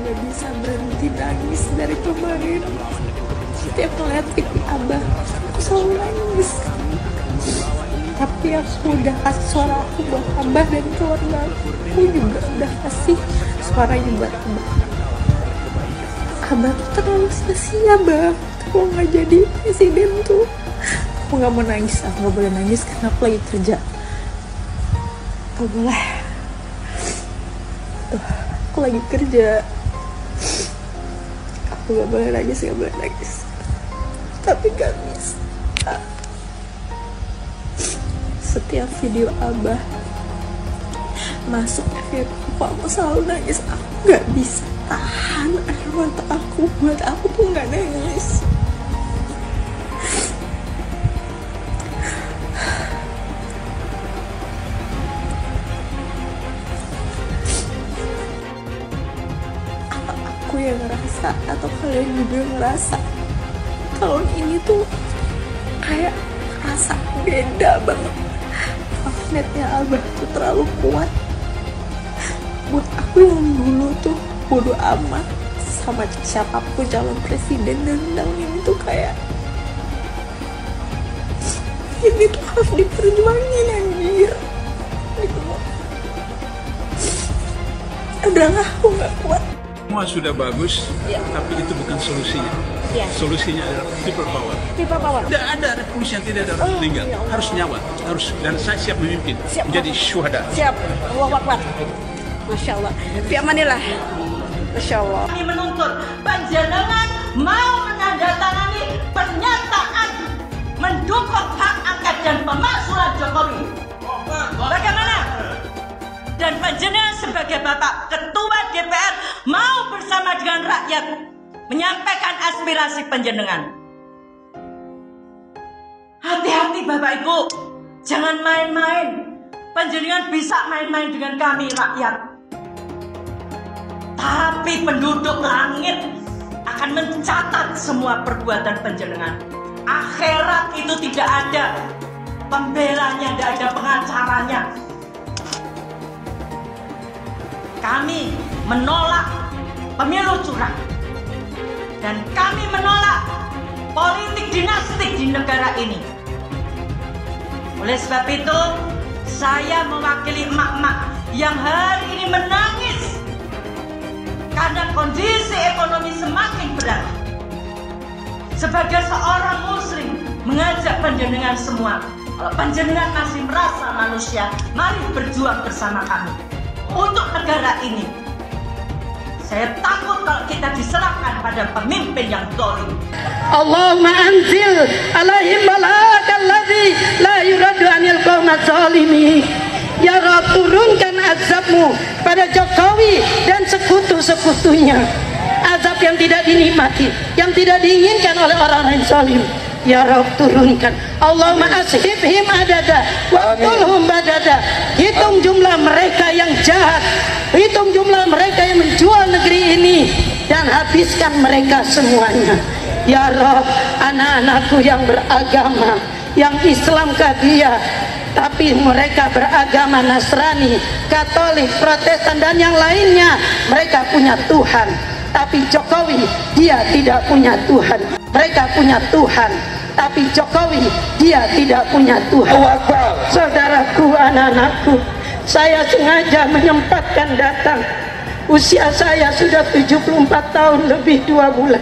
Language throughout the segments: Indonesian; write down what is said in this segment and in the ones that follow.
nggak bisa berhenti nangis dari kemarin. Setiap ngeliat video Abah, aku selalu nangis. Tapi aku udah kasih suara aku buat Abah dan keluarga aku juga udah kasih suaranya buat Abah. Abah tuh terlalu sia-sia banget kalau nggak jadi presiden tuh. Aku nggak mau nangis, aku nggak boleh nangis karena aku lagi kerja. Gak boleh. Tuh, aku lagi kerja. Aku gak boleh nangis, gak boleh nangis. Tapi gak bisa. Setiap video Abah masuk ke aku selalu nangis. Aku gak bisa tahan air mata aku. Buat aku tuh gak nangis. Aku yang ngerasa atau kalian juga ngerasa tahun ini tuh kayak rasa beda banget. Magnetnya Abah tuh terlalu kuat buat aku yang dulu tuh bodo amat sama siapapun calon presiden, dan tahun ini tuh kayak ini tuh harus diperjuangin anjir gitu loh. Udahlah, aku gak kuat. Semua sudah bagus, ya, tapi itu bukan solusinya. Ya. Solusinya adalah people power. People power. Tidak ada revolusi yang tidak ada orang meninggal. Ya, harus nyawa, harus, dan saya siap memimpin, menjadi syuhada. Siap. Allahu Akbar. Masya Allah. Fi amanillah. Masya Allah. Kami menuntut panjenengan mau menandatangani pernyataan mendukung hak angket dan pemakzulan Jokowi. Bagaimana? Dan panjenengan sebagai Bapak Ketua DPR mau bersama dengan rakyat menyampaikan aspirasi panjenengan. Hati-hati Bapak Ibu, jangan main-main. Panjenengan bisa main-main dengan kami rakyat, tapi penduduk langit akan mencatat semua perbuatan panjenengan. Akhirat itu tidak ada pembelanya, tidak ada pengacaranya. Kami menolak pemilu curang, dan kami menolak politik dinasti di negara ini. Oleh sebab itu, saya mewakili emak-emak yang hari ini menangis karena kondisi ekonomi semakin berat. Sebagai seorang muslim, mengajak panjenengan semua, kalau panjenengan masih merasa manusia, mari berjuang bersama kami untuk negara ini. Saya takut kalau kita diserahkan pada pemimpin yang zalim. Allahumma anzil alaihim balakal ladzi la yuradu anil qaumat zalimin. Ya Rabb, turunkan azabmu pada Jokowi dan sekutu-sekutunya. Azab yang tidak dinikmati, yang tidak diinginkan oleh orang-orang zalim. Ya Rabb, turunkan. Allahumma ashibhim adada wa qulhum badada. Hitung jumlah mereka yang jahat, hitung jumlah mereka yang menjual negeri ini, dan habiskan mereka semuanya. Ya Rabb, anak-anakku yang beragama, yang Islam Kadiyah, tapi mereka beragama Nasrani, Katolik, Protestan, dan yang lainnya, mereka punya Tuhan. Tapi Jokowi, dia tidak punya Tuhan. Mereka punya Tuhan, tapi Jokowi, dia tidak punya Tuhan. Saudaraku, anak-anakku, saya sengaja menyempatkan datang. Usia saya sudah 74 tahun lebih 2 bulan.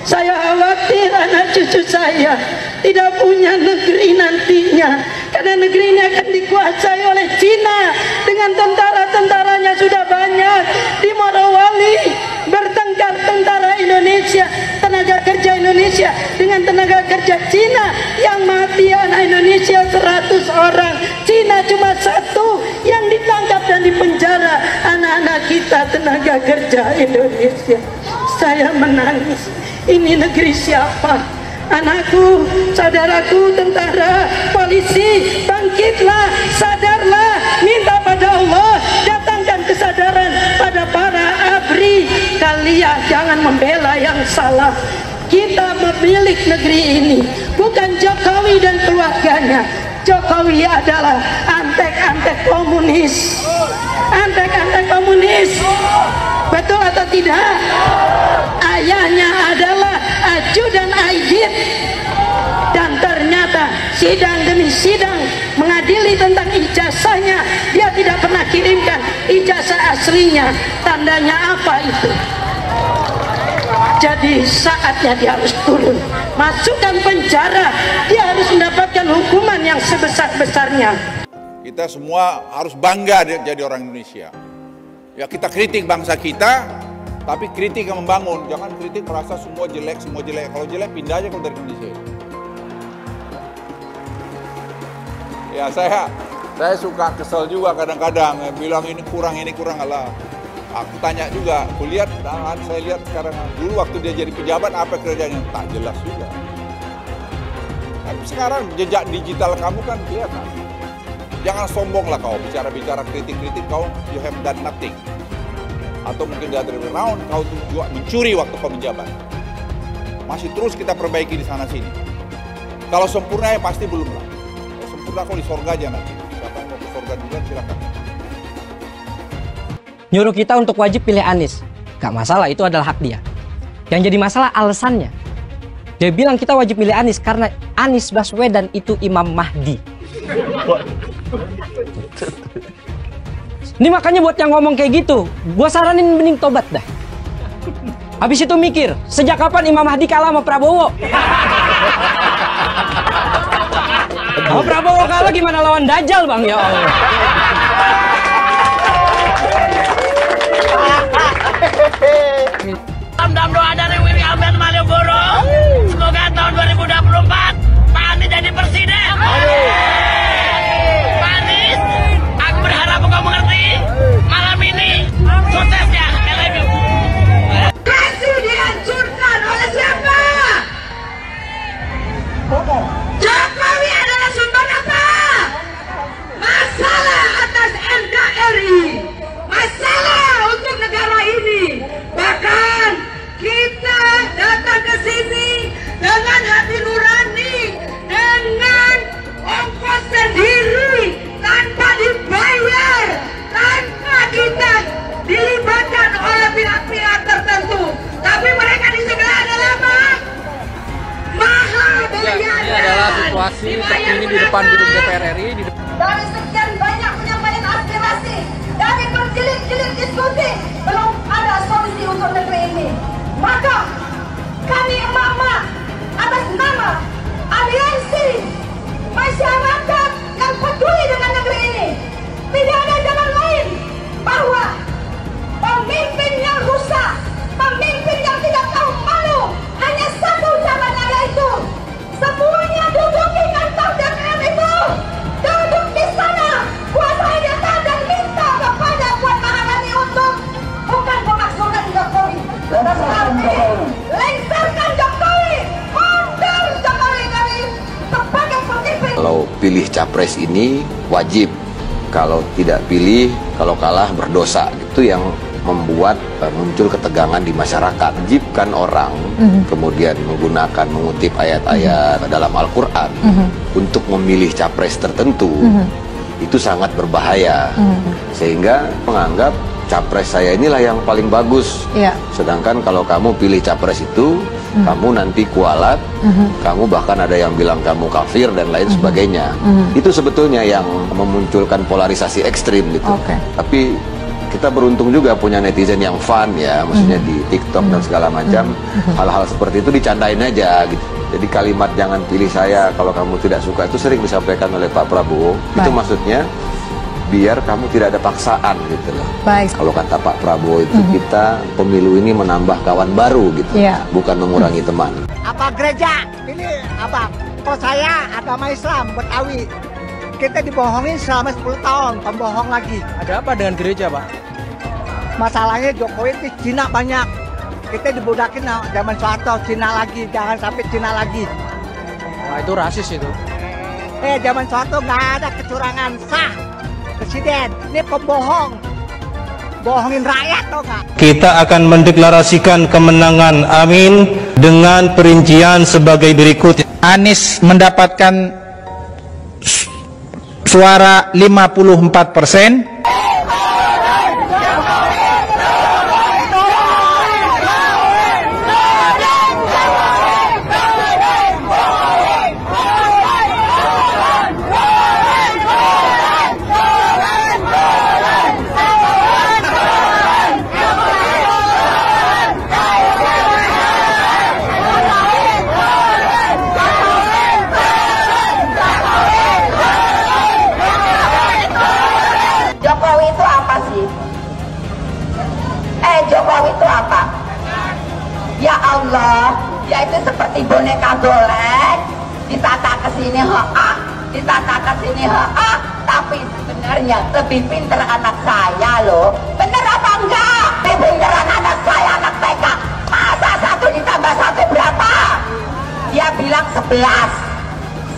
Saya khawatir anak cucu saya tidak punya negeri nantinya, karena negeri ini akan dikuasai oleh Cina dengan tentara-tentaranya sudah banyak. Di Morowali bertengkar tentara Indonesia, tenaga kerja Indonesia dengan tenaga kerja Cina, yang mati anak Indonesia 100 orang, Cina cuma 1 yang ditangkap dan dipenjara anak-anak kita tenaga kerja Indonesia. Saya menangis. Ini negeri siapa? Anakku, saudaraku, tentara, polisi, bangkitlah, sadarlah, minta pada Allah, datangkan kesadaran pada para ABRI. Kalian jangan membela yang salah. Kita memilih negeri ini, bukan Jokowi dan keluarganya. Jokowi adalah antek-antek komunis. Antek-antek komunis. Betul atau tidak? Ayahnya adalah ajudan Aidit, dan ternyata sidang demi sidang mengadili tentang ijazahnya, dia tidak pernah kirimkan ijazah aslinya. Tandanya apa itu? Jadi saatnya dia harus turun, masukkan penjara, dia harus mendapatkan hukuman yang sebesar-besarnya. Kita semua harus bangga jadi orang Indonesia. Ya, kita kritik bangsa kita, tapi kritik yang membangun. Jangan kritik merasa semua jelek, semua jelek. Kalau jelek pindah aja kalau dari Indonesia. Ya, saya suka kesel juga kadang-kadang bilang ini kurang Allah. Aku tanya juga, saya lihat sekarang dulu waktu dia jadi pejabat apa kerjanya, tak jelas juga. Tapi sekarang jejak digital kamu kan kelihatan. Jangan sombonglah kau bicara-bicara kritik-kritik kau, you have done nothing. Atau mungkin di other way around, kau juga mencuri waktu kau menjabat. Masih terus kita perbaiki di sana sini. Kalau sempurna ya pasti belum lah. Kalau sempurna kau di sorga aja nanti. Siapa yang mau ke sorga juga silakan. Nyuruh kita untuk wajib pilih Anies. Gak masalah, itu adalah hak dia. Yang jadi masalah alasannya. Dia bilang kita wajib pilih Anies karena Anies Baswedan itu Imam Mahdi. Ini makanya buat yang ngomong kayak gitu, gua saranin mending tobat dah. Habis itu mikir, sejak kapan Imam Mahdi kalah sama Prabowo? Sama Prabowo kalah gimana lawan Dajjal, Bang? Ya Allah. Dam doa dari Willy Albert Malioboro. Semoga tahun 2024 Pak Anies jadi presiden. Pak Anies, aku berharap engkau mengerti. Malam ini sukses ya. Kasih dihancurkan oleh siapa? Jokowi adalah sumber apa? Masalah atas NKRI, masalah untuk negara ini. Bahkan kita datang ke sini dengan hati nurani, dengan ongkos sendiri, tanpa dibayar, tanpa kita dilibatkan oleh pihak-pihak tertentu. Tapi mereka di sebelah adalah apa? Mahal bayar. Ini adalah situasi terkini di depan gedung DPR RI. Dari sekian banyak penyampaian aspirasi, dari berjilid-jilid diskusi, belum ada solusi untuk negeri ini. Maka kami emak-emak atas nama aliansi masyarakat yang peduli dengan negeri ini, tidak ada jalan lain bahwa pemimpin yang rusak, pemimpin yang tidak tahu malu, hanya satu caranya, yaitu semuanya duduk di kantor DPR itu, duduk di sana, kuasai data dan minta kepada Puan Maharani untuk bukan memakzulkan Jokowi, tetapi lengserkan Jokowi, mundur Jokowi dari sebagai pemimpin. Kalau pilih capres ini wajib, kalau tidak pilih, kalau kalah berdosa. Itu yang membuat muncul ketegangan di masyarakat. Wajibkan orang kemudian menggunakan, mengutip ayat-ayat dalam Al-Quran untuk memilih capres tertentu, itu sangat berbahaya. Sehingga menganggap capres saya inilah yang paling bagus. Sedangkan kalau kamu pilih capres itu, kamu nanti kualat, kamu bahkan ada yang bilang kamu kafir dan lain sebagainya. Itu sebetulnya yang memunculkan polarisasi ekstrim gitu. Tapi kita beruntung juga punya netizen yang fun ya, maksudnya di TikTok dan segala macam. Hal-hal seperti itu dicandain aja gitu. Jadi kalimat jangan pilih saya kalau kamu tidak suka itu sering disampaikan oleh Pak Prabowo. Itu maksudnya biar kamu tidak ada paksaan gitu loh. Kalau kata Pak Prabowo itu kita pemilu ini menambah kawan baru gitu, bukan mengurangi teman. Apa gereja? Ini apa? Kalau saya agama Islam, Betawi. Kita dibohongin selama 10 tahun, pembohong lagi. Ada apa dengan gereja, Pak? Masalahnya Jokowi itu Cina banyak. Kita dibudakin zaman Soeharto, Cina lagi, jangan sampai Cina lagi. Nah, itu rasis itu. Zaman Soeharto nggak ada kecurangan sah. Presiden, ini pembohong. Bohongin rakyat tau nggak? Kita akan mendeklarasikan kemenangan Amin dengan perincian sebagai berikut. Anies mendapatkan suara 54%. Jokowi itu apa? Ya Allah, yaitu seperti boneka golek, ditata ke sini ditata ke sini tapi sebenarnya lebih pinter anak saya loh. Bener apa enggak? Lebih pinteran anak saya, anak TK. Masa 1 ditambah 1 berapa? Dia bilang 11.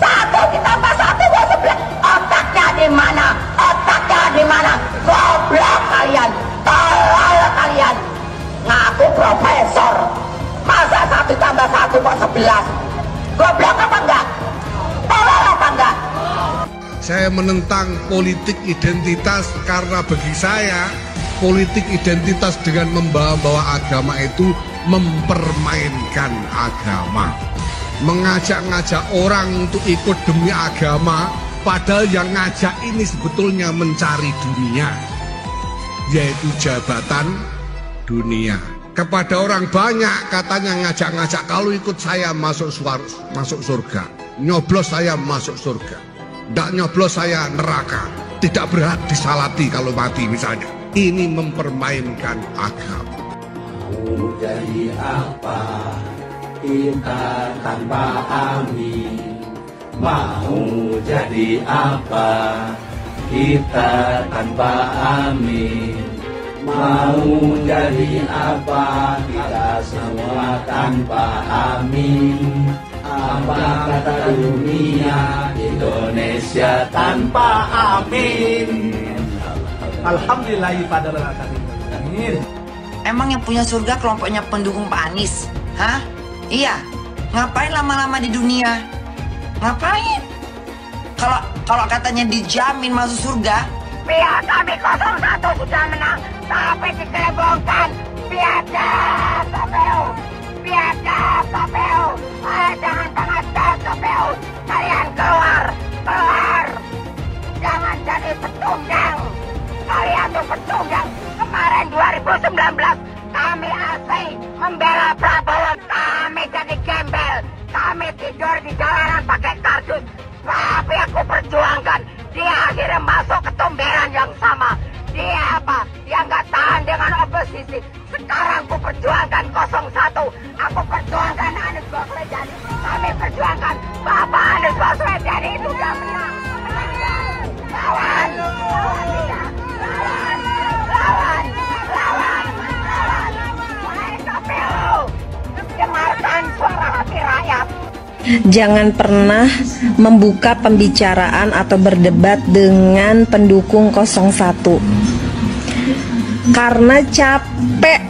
1 ditambah 1 buat 11. Otaknya di mana? Otaknya di mana? Goblok kalian, tolol kalian. Ngaku profesor. Masa 1 tambah 1 kok 11? Goblok apa enggak? Tolol apa enggak? Saya menentang politik identitas karena bagi saya politik identitas dengan membawa-bawa agama itu mempermainkan agama. Mengajak-ngajak orang untuk ikut demi agama, padahal yang ngajak ini sebetulnya mencari dunia, yaitu jabatan dunia. Kepada orang banyak katanya ngajak-ngajak, kalau ikut saya masuk surga, nyoblos saya masuk surga, tidak nyoblos saya neraka, tidak berhak disalati kalau mati misalnya. Ini mempermainkan agama. Mau jadi apa kita tanpa amin? Mau jadi apa kita tanpa amin? Mau jadi apa kita semua tanpa amin? Apa kata dunia Indonesia tanpa amin? Alhamdulillahirabbil alamin. Emang yang punya surga kelompoknya pendukung Pak Anies? Hah? Iya. Ngapain lama-lama di dunia? Ngapain? Kalau katanya dijamin masuk surga, pihak kami 01 sudah menang, tapi dikelebongkan. Biadab KPU, biadab KPU. Jangan pengadab KPU. Kalian keluar. Jangan jadi pecundang. Kalian tuh pecundang. Kemarin 2019 kami asli membela Prabowo. Kami jadi gembel. Kami tidur di jalanan pakai kardus. Tapi aku perjuangkan. Dia akhirnya masuk ke tumberan yang sama. Dia apa? Dia nggak tahan dengan oposisi. Sekarang aku perjuangkan 01. Aku perjuangkan Anies Baswedan. Kami perjuangkan Bapak Anies Baswedan itu udah menang. Lawan dia. Lawan. KPU. Dengarkan suara hati rakyat. Jangan pernah membuka pembicaraan atau berdebat dengan pendukung 01. Karena capek,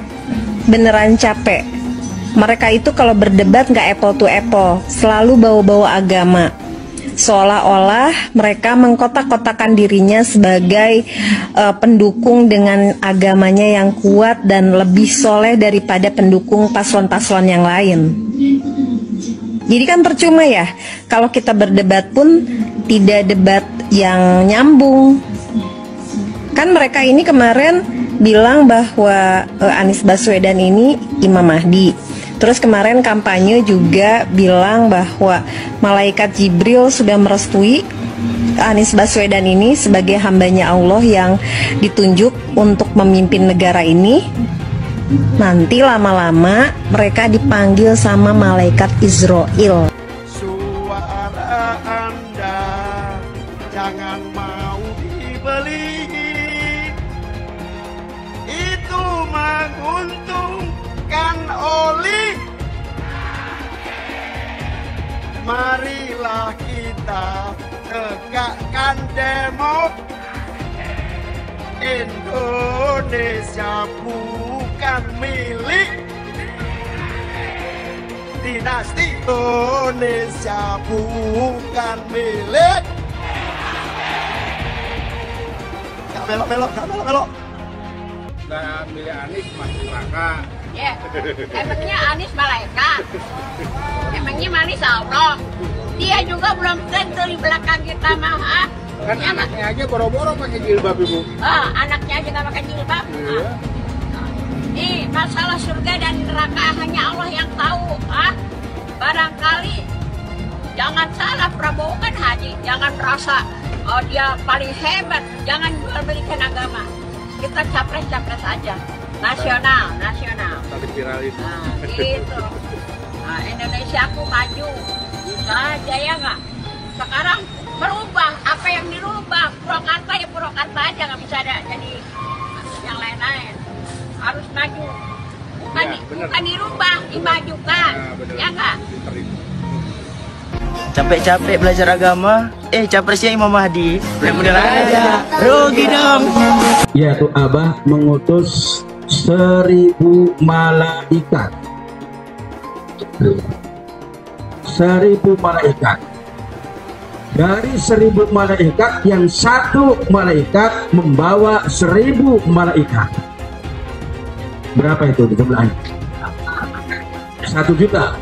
beneran capek. Mereka itu kalau berdebat nggak apple to apple, selalu bawa-bawa agama. Seolah-olah mereka mengkotak-kotakan dirinya sebagai pendukung dengan agamanya yang kuat dan lebih soleh daripada pendukung paslon-paslon yang lain. Jadi kan percuma ya, kalau kita berdebat pun tidak debat yang nyambung. Kan mereka ini kemarin bilang bahwa Anies Baswedan ini Imam Mahdi. Terus kemarin kampanye juga bilang bahwa malaikat Jibril sudah merestui Anies Baswedan ini sebagai hambanya Allah yang ditunjuk untuk memimpin negara ini. Nanti lama-lama mereka dipanggil sama malaikat Israel. Suara Anda jangan mau dibeli. Itu menguntungkan oli. Marilah kita tegakkan demokrasi. Indonesia bukan milik dinasti. Indonesia bukan milik. Gak belok-belok. Gak milih Anies masuk neraka. Ya, emangnya Anies malaikat? Emangnya Anies Allah? Dia juga belum tentu di belakang kita mah. Kan anaknya aja boro-boro pakai jilbab, Ibu. Anaknya aja nggak pakai jilbab. Iya. Masalah surga dan neraka hanya Allah yang tahu. Barangkali jangan salah, Prabowo kan haji. Jangan merasa dia paling hebat. Jangan jual belikan agama. Kita capres-capres aja. Nasional. viral itu. Nah, gitu. Nah, Indonesia aku maju. Bisa aja ya nggak? Sekarang berubah. Apa yang dirubah? Purwakarta ya Purwakarta aja, nggak bisa ada jadi yang lain-lain. Harus maju. Bukan dirubah, dimajukan. Ya nggak? Capek-capek belajar agama, capresnya Imam Mahdi. Bener aja, rugi dong. Yaitu Abah mengutus 1000 malaikat. 1000 malaikat. Dari 1000 malaikat, yang satu malaikat membawa 1000 malaikat. Berapa itu jumlahnya? 1 juta.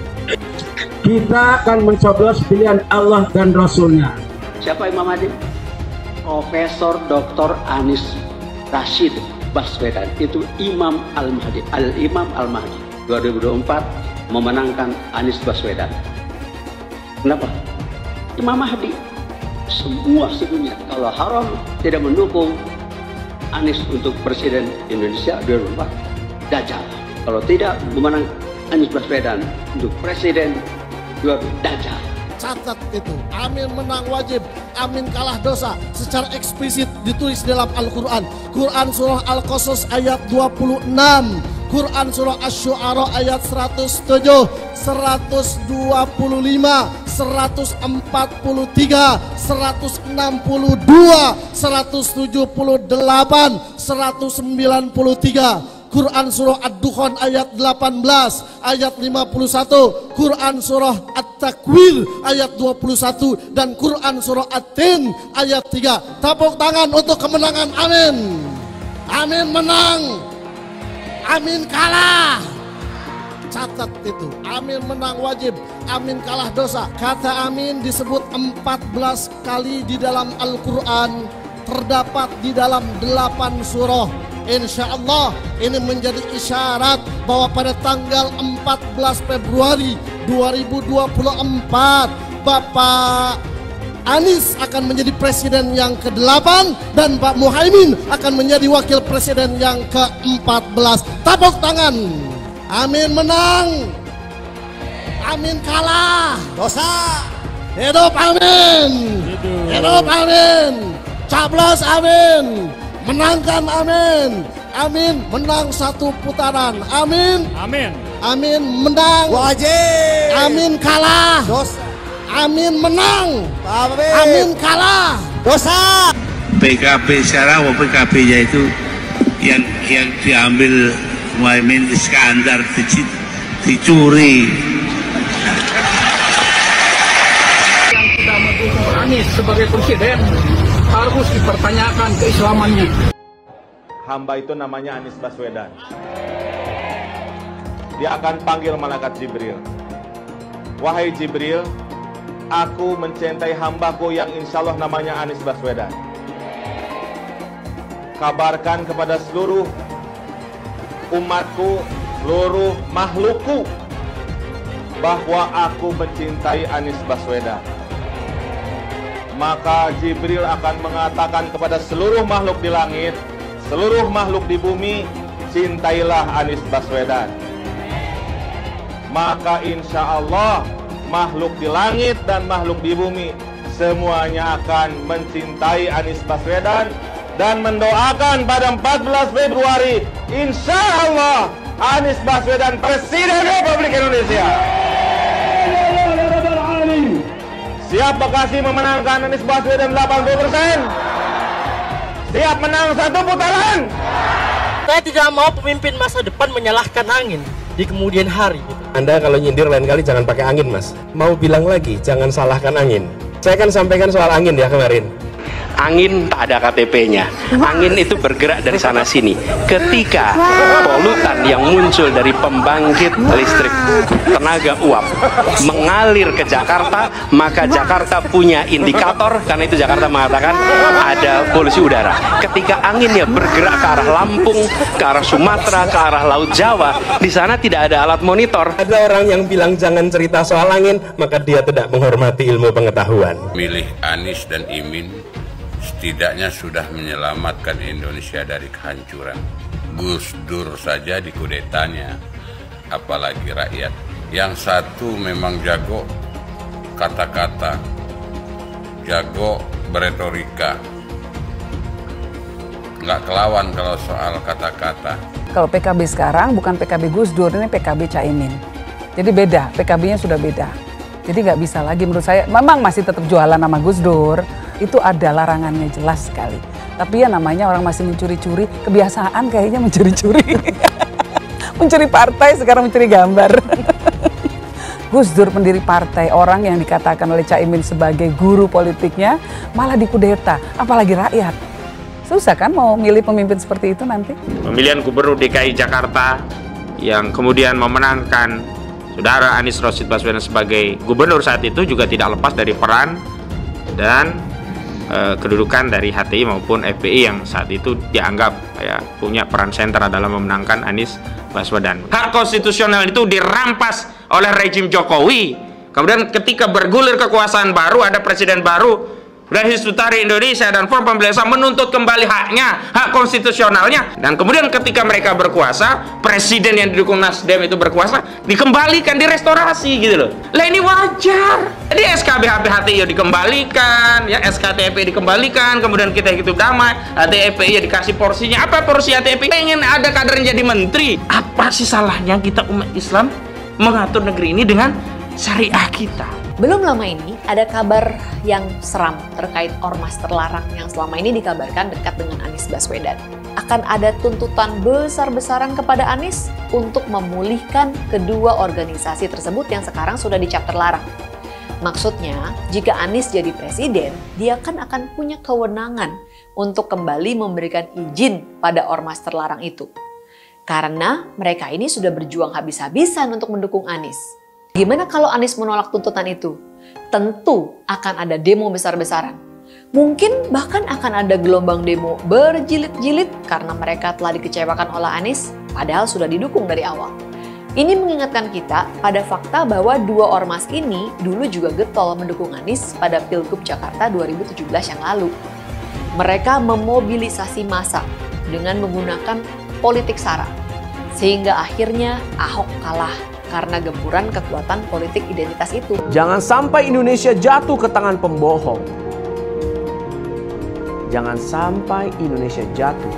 Kita akan mencoblos pilihan Allah dan Rasulnya. Siapa Imam Mahdi? Profesor Dr. Anies Rashid Baswedan. Itu Imam Al-Mahdi. Al-Imam Al-Mahdi 2024 memenangkan Anies Baswedan. Kenapa? Imam Mahdi. Semua sedunia kalau haram tidak mendukung Anies untuk Presiden Indonesia 2024, Dajjal. Kalau tidak memenang Anies Baswedan untuk Presiden Dajjal. Catat itu, amin menang wajib, amin kalah dosa. Secara eksplisit ditulis dalam Al-Quran. Quran surah Al-Qasas ayat 26, Quran surah Asy-Syu'ara ayat 107, 125, 143, 162, 178, 193. Quran surah Ad-Dukhan ayat 18, ayat 51, Quran surah At-Takwir ayat 21, dan Quran surah At-Tin ayat 3. Tepuk tangan untuk kemenangan amin. Amin menang, amin kalah. Catat itu, amin menang wajib, amin kalah dosa. Kata amin disebut 14 kali di dalam Al-Quran, terdapat di dalam 8 surah. Insya Allah ini menjadi isyarat bahwa pada tanggal 14 Februari 2024 Bapak Anies akan menjadi presiden yang ke-8 dan Pak Muhaimin akan menjadi wakil presiden yang ke-14. Tepuk tangan. Amin menang, amin kalah dosa. Hidup amin, hidup amin, caplos amin, menangkan amin, amin menang 1 putaran, amin, amin, amin menang wajib, amin kalah dosa, amin menang, amin kalah dosa. PKB sekarang, PKB-nya itu yang diambil Muhaimin Iskandar dicuri. Yang tidak mendukung Anies sebagai presiden harus dipertanyakan keislamannya. Hamba itu namanya Anies Baswedan. Dia akan panggil malaikat Jibril. Wahai Jibril, aku mencintai hambaku yang insya Allah namanya Anies Baswedan. Kabarkan kepada seluruh umatku, seluruh makhlukku, bahwa aku mencintai Anies Baswedan. Maka Jibril akan mengatakan kepada seluruh makhluk di langit, seluruh makhluk di bumi, cintailah Anies Baswedan. Maka insya Allah makhluk di langit dan makhluk di bumi semuanya akan mencintai Anies Baswedan dan mendoakan pada 14 Februari insya Allah Anies Baswedan Presiden Republik Indonesia. Siap Bekasi memenangkan Anies Baswedan 80%? Siap menang 1 putaran? Saya tidak mau pemimpin masa depan menyalahkan angin di kemudian hari. Anda kalau nyindir lain kali jangan pakai angin, Mas. Mau bilang lagi, jangan salahkan angin. Saya kan sampaikan soal angin ya kemarin. Angin tak ada KTP-nya. Angin itu bergerak dari sana sini. Ketika polutan yang muncul dari pembangkit listrik tenaga uap mengalir ke Jakarta, maka Jakarta punya indikator, karena itu Jakarta mengatakan ada polusi udara. Ketika anginnya bergerak ke arah Lampung, ke arah Sumatera, ke arah Laut Jawa, di sana tidak ada alat monitor. Ada orang yang bilang jangan cerita soal angin, maka dia tidak menghormati ilmu pengetahuan. Milih Anies dan Imin setidaknya sudah menyelamatkan Indonesia dari kehancuran. Gus Dur saja di kudetanya apalagi rakyat. Yang satu memang jago kata-kata, jago beretorika, nggak kelawan kalau soal kata-kata. Kalau PKB sekarang bukan PKB Gus Dur, ini PKB Caimin. Jadi beda, PKB-nya sudah beda. Jadi nggak bisa lagi menurut saya, memang masih tetap jualan nama Gus Dur, itu ada larangannya jelas sekali. Tapi ya namanya orang masih mencuri-curi, kebiasaan kayaknya mencuri-curi. Mencuri partai, sekarang mencuri gambar. Gus Dur pendiri partai, orang yang dikatakan oleh Caimin sebagai guru politiknya, malah dikudeta, apalagi rakyat. Susah kan mau milih pemimpin seperti itu nanti? Pemilihan Gubernur DKI Jakarta yang kemudian memenangkan Saudara Anies Rashid Baswedan sebagai gubernur saat itu juga tidak lepas dari peran dan kedudukan dari HTI maupun FPI yang saat itu dianggap punya peran sentral dalam memenangkan Anies Baswedan. Hak konstitusional itu dirampas oleh rejim Jokowi. Kemudian ketika bergulir kekuasaan baru, ada presiden baru, dan Hizbut Tahrir Indonesia dan Front Pembela Islam menuntut kembali haknya, hak konstitusionalnya. Dan kemudian ketika mereka berkuasa, presiden yang didukung Nasdem itu berkuasa, dikembalikan, direstorasi gitu loh. Lah ini wajar. Jadi SKB HTI dikembalikan, ya SKTP dikembalikan, kemudian kita hidup damai, HTI ya dikasih porsinya. Apa porsi HTI? Pengen ada kadernya jadi menteri. Apa sih salahnya kita umat Islam mengatur negeri ini dengan syariah kita? Belum lama ini ada kabar yang seram terkait ormas terlarang yang selama ini dikabarkan dekat dengan Anies Baswedan. Akan ada tuntutan besar-besaran kepada Anies untuk memulihkan kedua organisasi tersebut yang sekarang sudah dicap terlarang. Maksudnya, jika Anies jadi presiden, dia kan akan punya kewenangan untuk kembali memberikan izin pada ormas terlarang itu. Karena mereka ini sudah berjuang habis-habisan untuk mendukung Anies. Gimana kalau Anies menolak tuntutan itu? Tentu akan ada demo besar-besaran. Mungkin bahkan akan ada gelombang demo berjilid-jilid karena mereka telah dikecewakan oleh Anies, padahal sudah didukung dari awal. Ini mengingatkan kita pada fakta bahwa dua ormas ini dulu juga getol mendukung Anies pada Pilgub Jakarta 2017 yang lalu. Mereka memobilisasi massa dengan menggunakan politik sara, sehingga akhirnya Ahok kalah karena gempuran kekuatan politik identitas itu. Jangan sampai Indonesia jatuh ke tangan pembohong. Jangan sampai Indonesia jatuh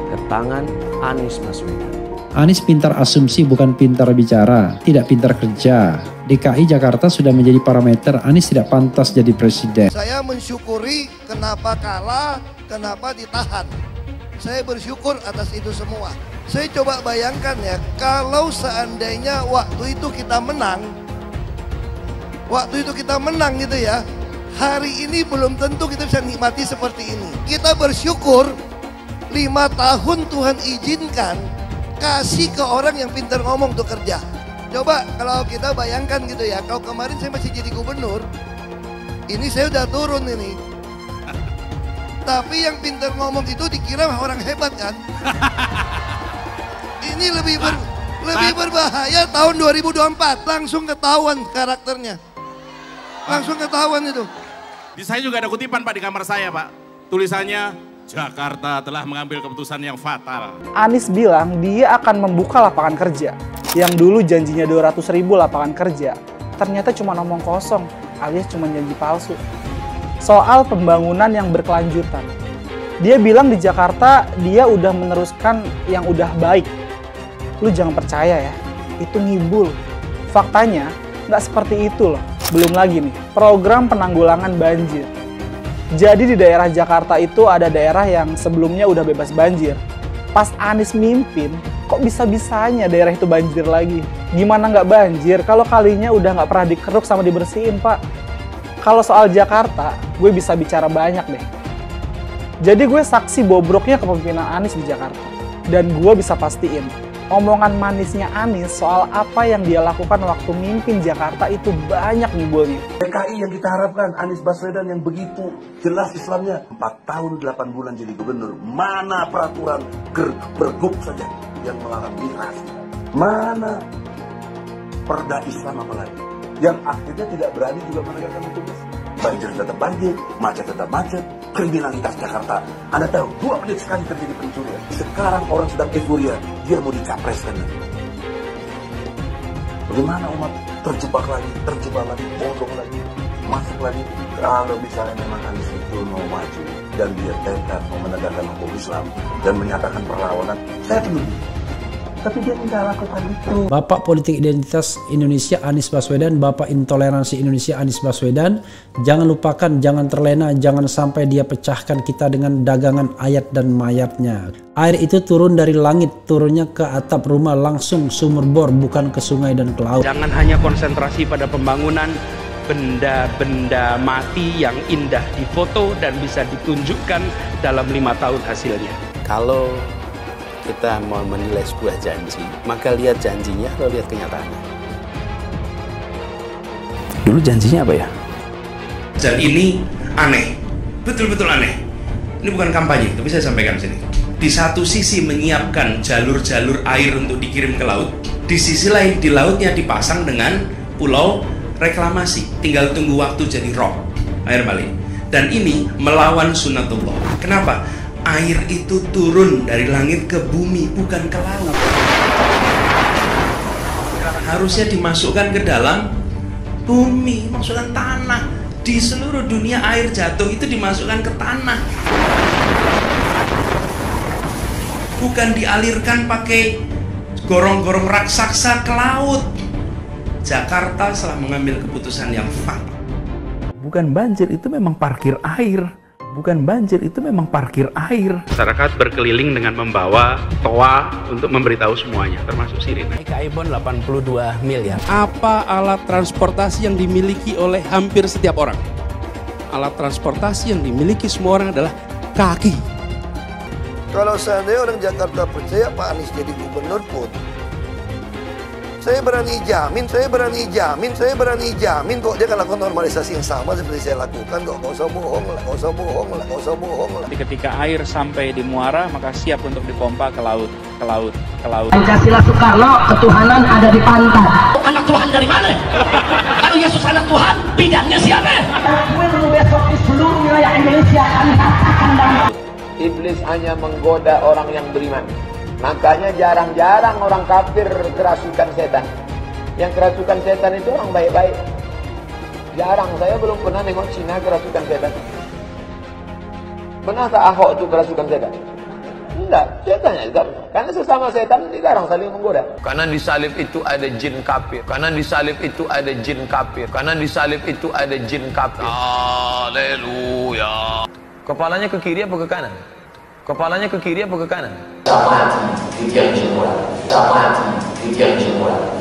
ke tangan Anies Baswedan. Anies pintar asumsi bukan pintar bicara, tidak pintar kerja. DKI Jakarta sudah menjadi parameter Anies tidak pantas jadi presiden. Saya mensyukuri kenapa kalah, kenapa ditahan. Saya bersyukur atas itu semua. Saya coba bayangkan ya, kalau seandainya waktu itu kita menang gitu ya, hari ini belum tentu kita bisa nikmati seperti ini. Kita bersyukur 5 tahun Tuhan izinkan kasih ke orang yang pintar ngomong untuk kerja. Coba kalau kita bayangkan gitu ya, kalau kemarin saya masih jadi gubernur, ini saya udah turun ini. Tapi yang pintar ngomong itu dikira orang hebat kan? Ini lebih berbahaya tahun 2024, langsung ketahuan karakternya. Langsung ketahuan itu. Di saya juga ada kutipan Pak di kamar saya Pak. Tulisannya, Jakarta telah mengambil keputusan yang fatal. Anies bilang dia akan membuka lapangan kerja. Yang dulu janjinya 200.000 lapangan kerja, ternyata cuma omong kosong, alias cuma janji palsu. Soal pembangunan yang berkelanjutan. Dia bilang di Jakarta dia udah meneruskan yang udah baik. Lu jangan percaya ya, itu ngibul. Faktanya nggak seperti itu loh. Belum lagi nih, program penanggulangan banjir. Jadi di daerah Jakarta itu ada daerah yang sebelumnya udah bebas banjir. Pas Anies mimpin, kok bisa-bisanya daerah itu banjir lagi? Gimana nggak banjir kalau kalinya udah nggak pernah dikeruk sama dibersihin, Pak? Kalau soal Jakarta, gue bisa bicara banyak deh. Jadi gue saksi bobroknya kepemimpinan Anies di Jakarta. Dan gue bisa pastiin, omongan manisnya Anies soal apa yang dia lakukan waktu mimpin Jakarta itu banyak ngibulnya. DKI yang kita harapkan, Anies Baswedan yang begitu jelas Islamnya. 4 tahun 8 bulan jadi gubernur. Mana peraturan pergub saja yang melarang miras? Mana perda Islam apalagi? Yang akhirnya tidak berani juga menegakkan hukum. Banjir tetap banjir, macet tetap macet, kriminalitas Jakarta. Anda tahu, 2 menit sekali terjadi pencurian. Sekarang orang sedang euforia, dia mau dicapreskan. Bagaimana umat terjebak lagi, bodoh lagi, masuk lagi. Kalau misalnya memang Anies itu mau maju dan dia tekad mau menegakkan hukum Islam dan menyatakan perlawanan, saya tunggu. Tapi dia tidak lakukan itu. Bapak politik identitas Indonesia Anies Baswedan, Bapak intoleransi Indonesia Anies Baswedan. Jangan lupakan, jangan terlena, jangan sampai dia pecahkan kita dengan dagangan ayat dan mayatnya. Air itu turun dari langit, turunnya ke atap rumah langsung sumur bor, bukan ke sungai dan ke laut. Jangan hanya konsentrasi pada pembangunan benda-benda mati yang indah difoto dan bisa ditunjukkan dalam 5 tahun hasilnya. Kalau kita mau menilai sebuah janji, maka lihat janjinya atau lihat kenyataannya. Dulu janjinya apa ya? Dan ini aneh, betul-betul aneh. Ini bukan kampanye, tapi saya sampaikan sini. Di satu sisi menyiapkan jalur-jalur air untuk dikirim ke laut, di sisi lain di lautnya dipasang dengan pulau reklamasi, tinggal tunggu waktu jadi rob, air balik. Dan ini melawan sunnatullah. Kenapa? Air itu turun dari langit ke bumi, bukan ke laut. Harusnya dimasukkan ke dalam bumi, masukkan tanah. Di seluruh dunia air jatuh itu dimasukkan ke tanah, bukan dialirkan pakai gorong-gorong raksasa ke laut. Jakarta telah mengambil keputusan yang fatal. Bukan banjir, itu memang parkir air. Bukan banjir, itu memang parkir air. Masyarakat berkeliling dengan membawa toa untuk memberitahu semuanya, termasuk sirine. DKI Bond 82 miliar. Apa alat transportasi yang dimiliki oleh hampir setiap orang? Alat transportasi yang dimiliki semua orang adalah kaki. Kalau seandainya orang Jakarta percaya Pak Anies jadi gubernur pun, saya berani jamin kok dia akan lakukan normalisasi yang sama seperti saya lakukan kok. Gak usah bohong lah. Ketika air sampai di muara, maka siap untuk dipompa ke laut. Pancasila Soekarno, ketuhanan ada di pantai. Anak Tuhan dari mana? Kalau Yesus anak Tuhan, bidangnya siapa? Besok di seluruh wilayah Indonesia kami katakan damai. Iblis hanya menggoda orang yang beriman. Makanya jarang-jarang orang kafir kerasukan setan. Yang kerasukan setan itu orang baik-baik. Jarang, saya belum pernah nengok Cina kerasukan setan. Pernah tak Ahok itu kerasukan setan? Enggak, setannya juga. Karena sesama setan dilarang saling menggoda. Karena di salib itu ada jin kafir. Haleluya. Kepalanya ke kiri apa ke kanan?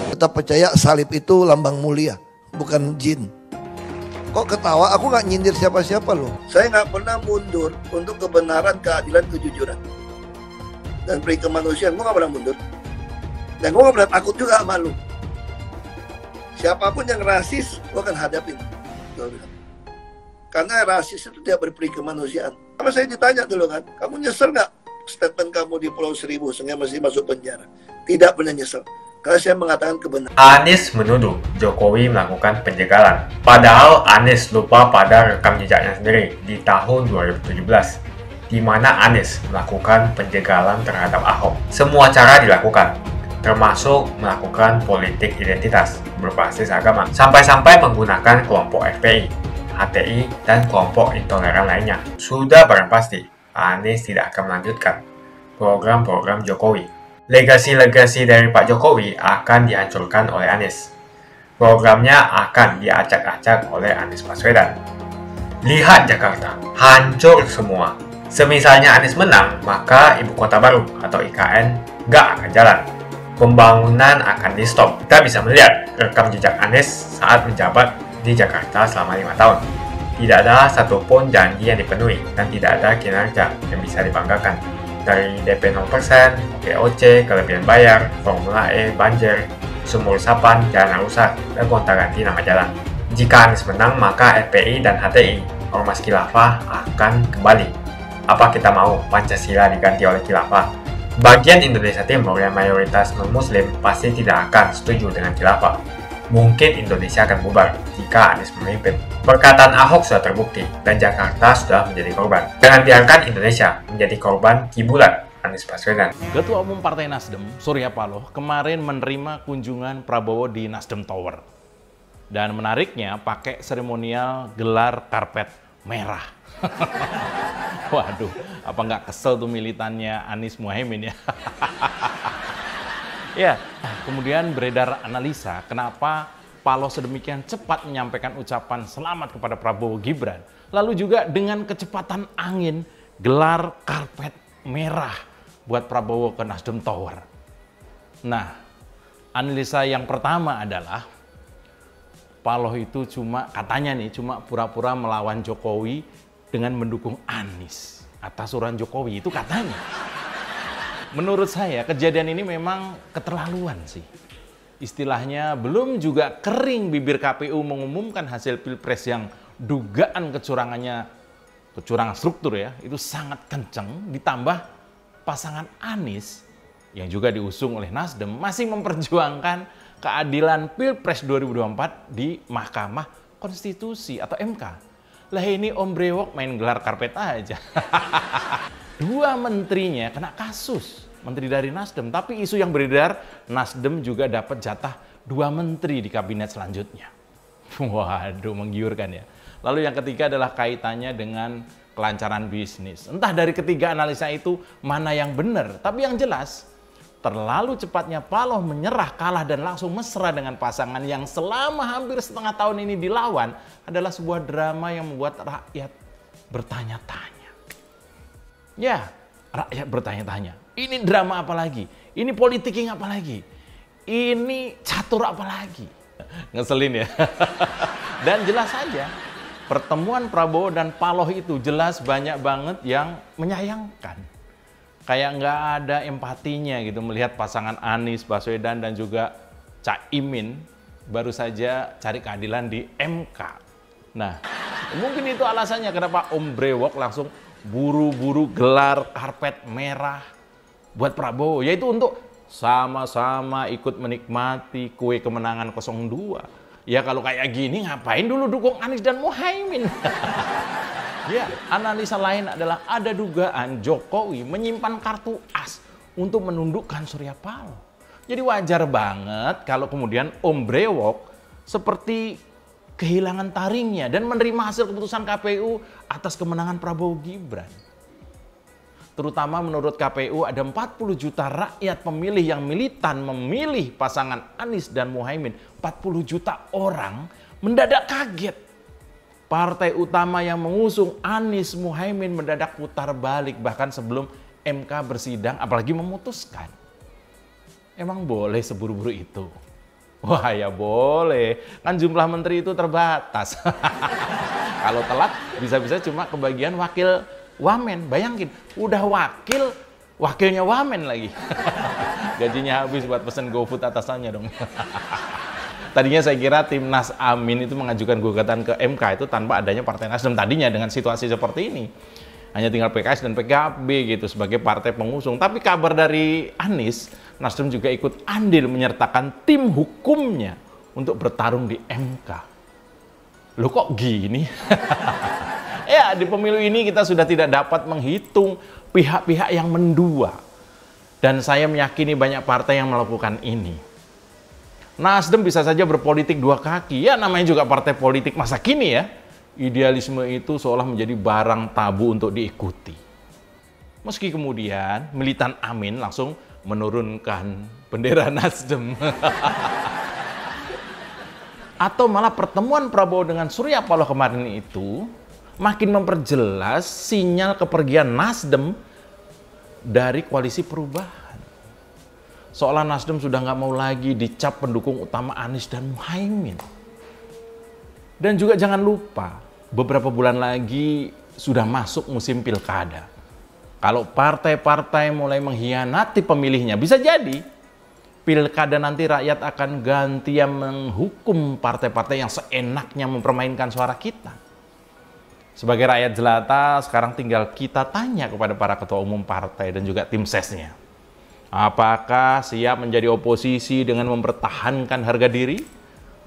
Tetap percaya salib itu lambang mulia, bukan jin. Kok ketawa? Aku nggak nyindir siapa-siapa loh. Saya nggak pernah mundur untuk kebenaran, keadilan, kejujuran dan peri kemanusiaan. Gue nggak pernah mundur. Dan gue nggak pernah takut juga sama lu. Siapapun yang rasis, gue akan hadapin. Karena rasis itu tidak berperi kemanusiaan. Sama saya ditanya dulu kan, kamu nyesel nggak statement kamu di Pulau Seribu sehingga masih masuk penjara? Tidak pernah nyesel. Karena saya mengatakan kebenaran. Anies menuduh Jokowi melakukan penjagalan. Padahal Anies lupa pada rekam jejaknya sendiri di tahun 2017, di mana Anies melakukan penjagalan terhadap Ahok. Semua cara dilakukan, termasuk melakukan politik identitas berbasis agama, sampai-sampai menggunakan kelompok FPI, HTI, dan kelompok intoleran lainnya. Sudah barang pasti, Anies tidak akan melanjutkan program-program Jokowi. Legasi-legasi dari Pak Jokowi akan dihancurkan oleh Anies. Programnya akan diacak-acak oleh Anies Baswedan. Lihat Jakarta, hancur semua. Semisalnya Anies menang, maka ibu kota baru atau IKN nggak akan jalan. Pembangunan akan di-stop. Kita bisa melihat rekam jejak Anies saat menjabat di Jakarta selama 5 tahun. Tidak ada satupun janji yang dipenuhi dan tidak ada kinerja yang bisa dibanggakan. Dari DP 0%, POC, kelebihan bayar, Formula E, banjir, sumur resapan, jalan rusak, dan gonta-ganti nama jalan. Jika Anies menang, maka FPI dan HTI, Ormas Khilafah, akan kembali. Apa kita mau Pancasila diganti oleh Khilafah? Bagian Indonesia Timur yang mayoritas non-muslim pasti tidak akan setuju dengan Khilafah. Mungkin Indonesia akan bubar jika Anies memimpin. Perkataan Ahok sudah terbukti dan Jakarta sudah menjadi korban. Jangan biarkan Indonesia menjadi korban kibulan Anies Baswedan. Ketua Umum Partai Nasdem, Surya Paloh, kemarin menerima kunjungan Prabowo di Nasdem Tower. Dan menariknya pakai seremonial gelar karpet merah. Waduh, apa nggak kesel tuh militannya Anies Muhaimin ya? Ya, kemudian beredar analisa kenapa Paloh sedemikian cepat menyampaikan ucapan selamat kepada Prabowo Gibran. Lalu juga dengan kecepatan angin gelar karpet merah buat Prabowo ke Nasdem Tower. Nah, analisa yang pertama adalah Paloh itu katanya cuma pura-pura melawan Jokowi dengan mendukung Anies atas usulan Jokowi, itu katanya. Menurut saya kejadian ini memang keterlaluan sih. Istilahnya belum juga kering bibir KPU mengumumkan hasil Pilpres yang dugaan kecurangan struktur ya, itu sangat kenceng, ditambah pasangan Anies yang juga diusung oleh Nasdem masih memperjuangkan keadilan Pilpres 2024 di Mahkamah Konstitusi atau MK. Lah ini Om Brewok main gelar karpet aja. Dua menterinya kena kasus, menteri dari Nasdem, tapi isu yang beredar Nasdem juga dapat jatah 2 menteri di kabinet selanjutnya. Waduh, menggiurkan ya. Lalu yang ketiga adalah kaitannya dengan kelancaran bisnis. Entah dari ketiga analisa itu mana yang benar, tapi yang jelas terlalu cepatnya Paloh menyerah, kalah dan langsung mesra dengan pasangan yang selama hampir setengah tahun ini dilawan adalah sebuah drama yang membuat rakyat bertanya-tanya. Ya, rakyat bertanya-tanya. Ini drama apa lagi? Ini politik apa lagi? Ini catur apa lagi? Ngeselin ya. Dan jelas saja, pertemuan Prabowo dan Paloh itu jelas banyak banget yang menyayangkan. Kayak nggak ada empatinya gitu melihat pasangan Anies Baswedan dan juga Caimin baru saja cari keadilan di MK. Nah, mungkin itu alasannya kenapa Om Brewok langsung buru-buru gelar karpet merah buat Prabowo, yaitu untuk sama-sama ikut menikmati kue kemenangan 02. Ya kalau kayak gini ngapain dulu dukung Anies dan Muhaimin? Ya, analisa lain adalah ada dugaan Jokowi menyimpan kartu as untuk menundukkan Surya Paloh. Jadi wajar banget kalau kemudian Om Brewok seperti kehilangan taringnya dan menerima hasil keputusan KPU atas kemenangan Prabowo Gibran. Terutama menurut KPU ada 40 juta rakyat pemilih yang militan memilih pasangan Anies dan Muhaimin. 40 juta orang mendadak kaget. Partai utama yang mengusung Anies Muhaimin mendadak putar balik bahkan sebelum MK bersidang apalagi memutuskan. Emang boleh seburu-buru itu? Wah ya boleh, kan jumlah menteri itu terbatas. Kalau telat bisa-bisa cuma kebagian wakil wamen. Bayangin, udah wakilnya wamen lagi. Gajinya habis buat pesen GoFood atasannya dong. Tadinya saya kira Timnas Amin itu mengajukan gugatan ke MK itu tanpa adanya Partai Nasdem tadinya dengan situasi seperti ini. Hanya tinggal PKS dan PKB gitu sebagai partai pengusung. Tapi kabar dari Anies, Nasdem juga ikut andil menyertakan tim hukumnya untuk bertarung di MK. Loh kok gini? Ya, di pemilu ini kita sudah tidak dapat menghitung pihak-pihak yang mendua. Dan saya meyakini banyak partai yang melakukan ini. Nasdem bisa saja berpolitik dua kaki. Ya namanya juga partai politik masa kini ya. Idealisme itu seolah menjadi barang tabu untuk diikuti. Meski kemudian militan Amin langsung menurunkan bendera Nasdem. Atau malah pertemuan Prabowo dengan Surya Paloh kemarin itu makin memperjelas sinyal kepergian Nasdem dari koalisi perubahan. Seolah Nasdem sudah nggak mau lagi dicap pendukung utama Anies dan Muhaimin. Dan juga jangan lupa, beberapa bulan lagi sudah masuk musim pilkada. Kalau partai-partai mulai mengkhianati pemilihnya, bisa jadi pilkada nanti rakyat akan gantian menghukum partai-partai yang seenaknya mempermainkan suara kita. Sebagai rakyat jelata, sekarang tinggal kita tanya kepada para ketua umum partai dan juga tim sesnya. Apakah siap menjadi oposisi dengan mempertahankan harga diri?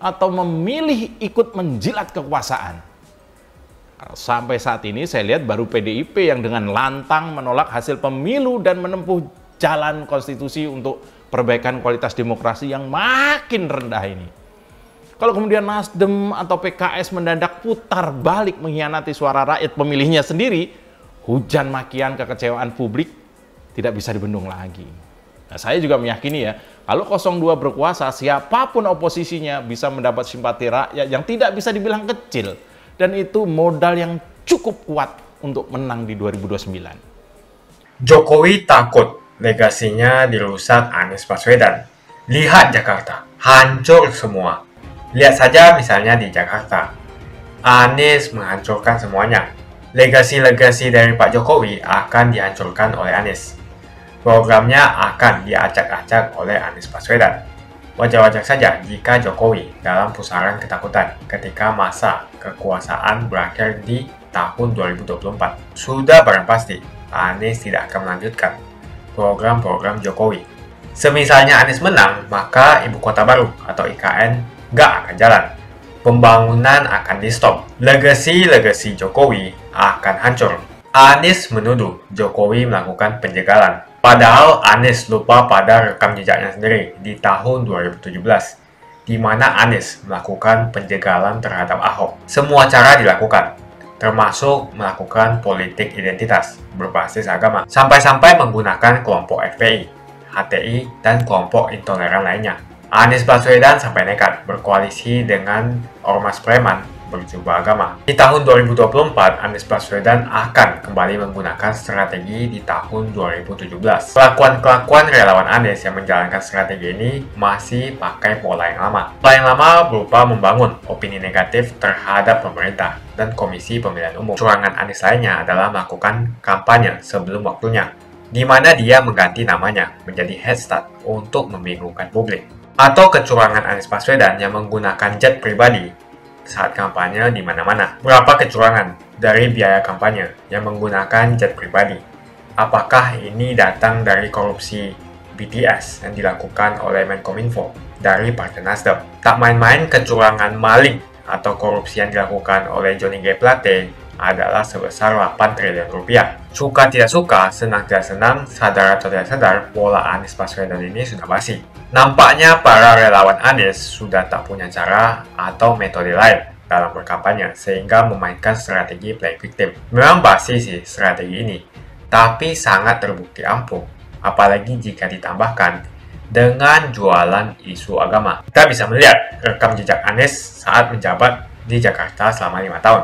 Atau memilih ikut menjilat kekuasaan? Sampai saat ini saya lihat baru PDIP yang dengan lantang menolak hasil pemilu dan menempuh jalan konstitusi untuk perbaikan kualitas demokrasi yang makin rendah ini. Kalau kemudian Nasdem atau PKS mendadak putar balik mengkhianati suara rakyat pemilihnya sendiri, hujan makian kekecewaan publik tidak bisa dibendung lagi. Nah, saya juga meyakini ya, kalau 02 berkuasa, siapapun oposisinya bisa mendapat simpati rakyat yang tidak bisa dibilang kecil. Dan itu modal yang cukup kuat untuk menang di 2029. Jokowi takut legasinya dirusak Anies Baswedan. Lihat Jakarta, hancur semua. Lihat saja misalnya di Jakarta. Anies menghancurkan semuanya. Legasi-legasi dari Pak Jokowi akan dihancurkan oleh Anies. Programnya akan diacak-acak oleh Anies Baswedan. Wajar-wajar saja jika Jokowi dalam pusaran ketakutan ketika masa kekuasaan berakhir di tahun 2024. Sudah barang pasti, Anies tidak akan melanjutkan program-program Jokowi. Semisalnya Anies menang, maka Ibu Kota Baru atau IKN nggak akan jalan. Pembangunan akan di-stop. Legasi-legasi Jokowi akan hancur. Anies menuduh Jokowi melakukan penjagalan. Padahal Anies lupa pada rekam jejaknya sendiri di tahun 2017, di mana Anies melakukan penjagalan terhadap Ahok. Semua cara dilakukan, termasuk melakukan politik identitas berbasis agama, sampai-sampai menggunakan kelompok FPI, HTI, dan kelompok intoleran lainnya. Anies Baswedan sampai nekat berkoalisi dengan ormas preman berjubah agama. Di tahun 2024, Anies Baswedan akan kembali menggunakan strategi di tahun 2017. Kelakuan-kelakuan relawan Anies yang menjalankan strategi ini masih pakai pola yang lama. Pola yang lama berupa membangun opini negatif terhadap pemerintah dan Komisi Pemilihan Umum. Curangan Anies lainnya adalah melakukan kampanye sebelum waktunya, di mana dia mengganti namanya menjadi Headstart untuk membingungkan publik. Atau kecurangan Anies Baswedan yang menggunakan jet pribadi saat kampanye di mana-mana. Berapa kecurangan dari biaya kampanye yang menggunakan jet pribadi? Apakah ini datang dari korupsi BTS yang dilakukan oleh Menkominfo dari Partai Nasdem? Tak main-main kecurangan maling atau korupsi yang dilakukan oleh Johnny G. Plate adalah sebesar 8 triliun rupiah. Suka tidak suka, senang tidak senang, sadar atau tidak sadar, pola Anies Baswedan ini sudah basi. Nampaknya para relawan Anies sudah tak punya cara atau metode lain dalam berkampanye, sehingga memainkan strategi play victim. Memang basi sih strategi ini, tapi sangat terbukti ampuh, apalagi jika ditambahkan dengan jualan isu agama. Kita bisa melihat rekam jejak Anies saat menjabat di Jakarta selama 5 tahun.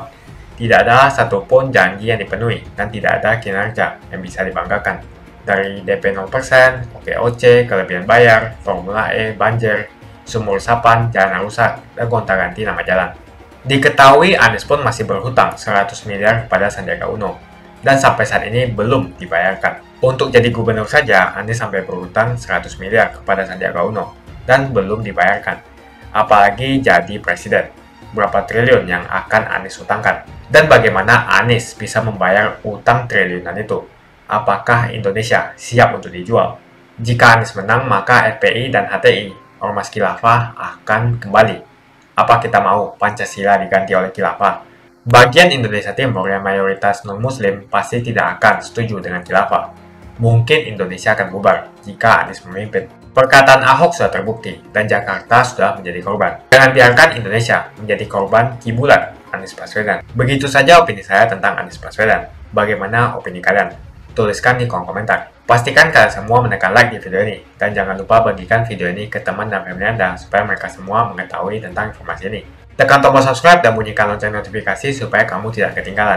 Tidak ada satupun janji yang dipenuhi dan tidak ada kinerja yang bisa dibanggakan. Dari DP 0%, OKOC, kelebihan bayar, Formula E, banjir, sumur resapan, jalan rusak, dan gonta-ganti nama jalan. Diketahui Anies pun masih berhutang 100 miliar kepada Sandiaga Uno, dan sampai saat ini belum dibayarkan. Untuk jadi gubernur saja, Anies sampai berhutang 100 miliar kepada Sandiaga Uno, dan belum dibayarkan. Apalagi jadi presiden, berapa triliun yang akan Anies hutangkan? Dan bagaimana Anies bisa membayar utang triliunan itu? Apakah Indonesia siap untuk dijual? Jika Anies menang, maka FPI dan HTI, Ormas Khilafah, akan kembali. Apa kita mau Pancasila diganti oleh Khilafah? Bagian Indonesia Timur yang mayoritas non-Muslim pasti tidak akan setuju dengan Khilafah. Mungkin Indonesia akan bubar jika Anies memimpin. Perkataan Ahok sudah terbukti dan Jakarta sudah menjadi korban. Jangan biarkan Indonesia menjadi korban kibulan Anies Baswedan. Begitu saja opini saya tentang Anies Baswedan. Bagaimana opini kalian? Tuliskan di kolom komentar. Pastikan kalian semua menekan like di video ini. Dan jangan lupa bagikan video ini ke teman dan family Anda supaya mereka semua mengetahui tentang informasi ini. Tekan tombol subscribe dan bunyikan lonceng notifikasi supaya kamu tidak ketinggalan.